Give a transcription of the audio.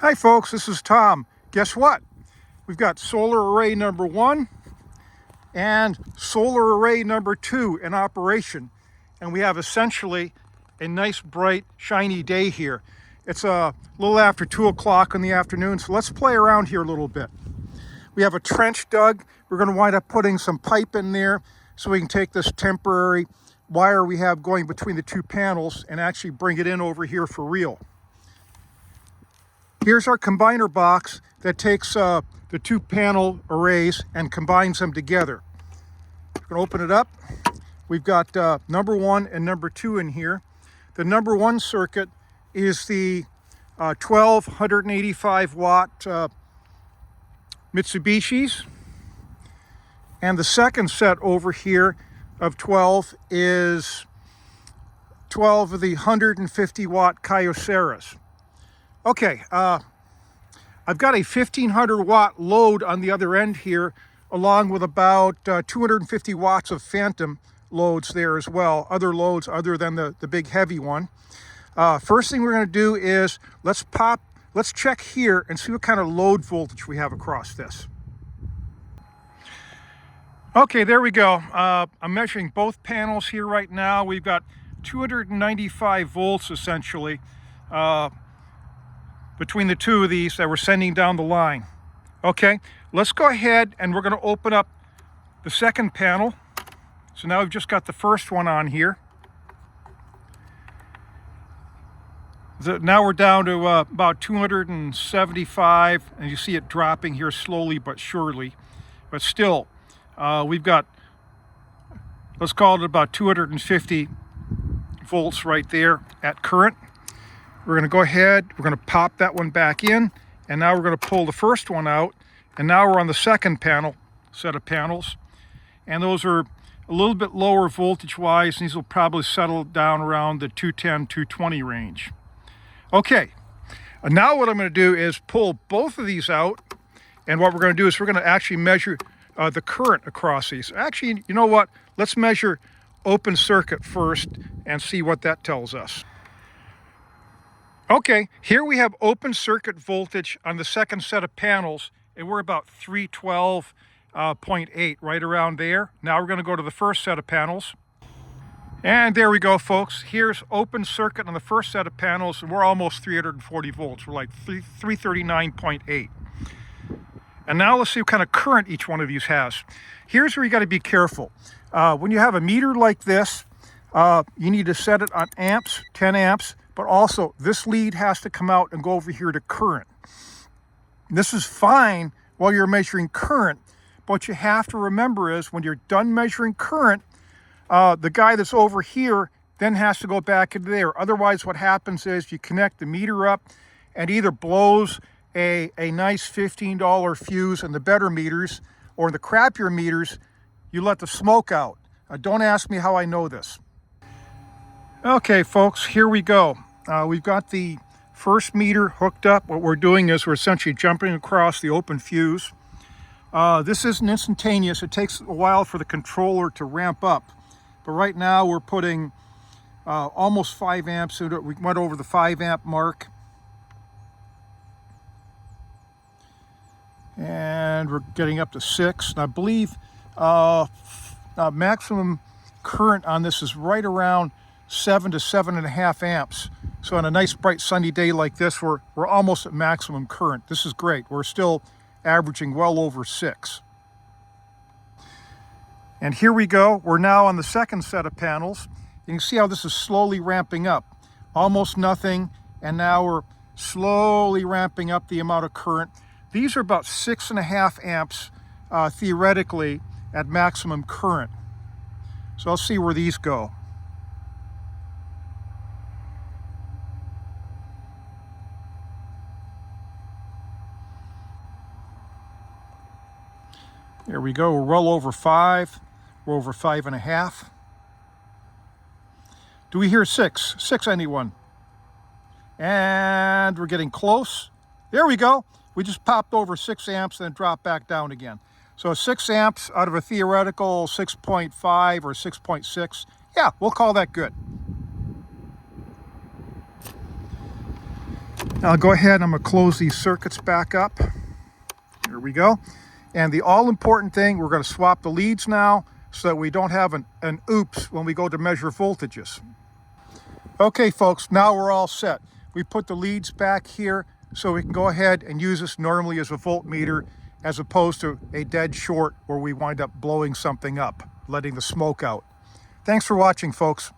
Hi folks, this is Tom. Guess what? We've got solar array number 1 and solar array number 2 in operation. And we have essentially a nice, bright, shiny day here. It's a little after 2 o'clock in the afternoon, so let's play around here a little bit. We have a trench dug. We're going to wind up putting some pipe in there so we can take this temporary wire we have going between the two panels and actually bring it in over here for real. Here's our combiner box that takes the two panel arrays and combines them together. We're going to open it up. We've got number 1 and number 2 in here. The number 1 circuit is the 1,285 watt Mitsubishis. And the second set over here of 12 is 12 of the 150 watt Kyoceras. Okay, I've got a 1,500 watt load on the other end here, along with about 250 watts of phantom loads there as well, other loads other than the big heavy one. First thing we're going to do is let's check here and see what kind of load voltage we have across this. Okay, there we go. I'm measuring both panels here right now. We've got 295 volts essentially between the two of these that we're sending down the line. Okay, let's go ahead and we're going to open up the second panel. So now we've just got the first one on here. Now we're down to about 275, and you see it dropping here slowly but surely. But still, we've got, let's call it about 250 volts right there at current. We're going to go ahead, we're going to pop that one back in, and now we're going to pull the first one out, and now we're on the second panel, set of panels, and those are a little bit lower voltage wise, and these will probably settle down around the 210, 220 range. Okay, now what I'm going to do is pull both of these out, and what we're going to do is we're going to actually measure the current across these. Actually, you know what? Let's measure open circuit first and see what that tells us. Okay, here we have open circuit voltage on the second set of panels, and we're about 312.8, right around there. Now we're going to go to the first set of panels. And there we go, folks. Here's open circuit on the first set of panels, and we're almost 340 volts. We're like 339.8. And now let's see what kind of current each one of these has. Here's where you got to be careful. When you have a meter like this, you need to set it on amps, 10 amps, but also this lead has to come out and go over here to current. This is fine while you're measuring current, but what you have to remember is when you're done measuring current, the guy that's over here then has to go back into there. Otherwise, what happens is you connect the meter up and either blows a nice $15 fuse in the better meters, or in the crappier meters, you let the smoke out. Don't ask me how I know this. Okay, folks, here we go. We've got the first meter hooked up. What we're doing is we're essentially jumping across the open fuse. This isn't instantaneous. It takes a while for the controller to ramp up. But right now we're putting almost 5 amps into it. We went over the 5 amp mark. And we're getting up to 6. And I believe maximum current on this is right around 7 to 7.5 amps. So on a nice bright sunny day like this, we're almost at maximum current. This is great. We're still averaging well over 6. And here we go. We're now on the second set of panels. You can see how this is slowly ramping up. Almost nothing, and now we're slowly ramping up the amount of current. These are about 6.5 amps theoretically at maximum current. So let's see where these go. There we go. We're well over 5. We're over 5.5. Do we hear 6? 6, anyone? And we're getting close. There we go. We just popped over 6 amps and then dropped back down again. So 6 amps out of a theoretical 6.5 or 6.6. Yeah, we'll call that good. I'll go ahead, I'm going to close these circuits back up. Here we go. And the all-important thing, we're going to swap the leads now so that we don't have an oops when we go to measure voltages. Okay, folks, now we're all set. We put the leads back here so we can go ahead and use this normally as a voltmeter as opposed to a dead short where we wind up blowing something up, letting the smoke out. Thanks for watching, folks.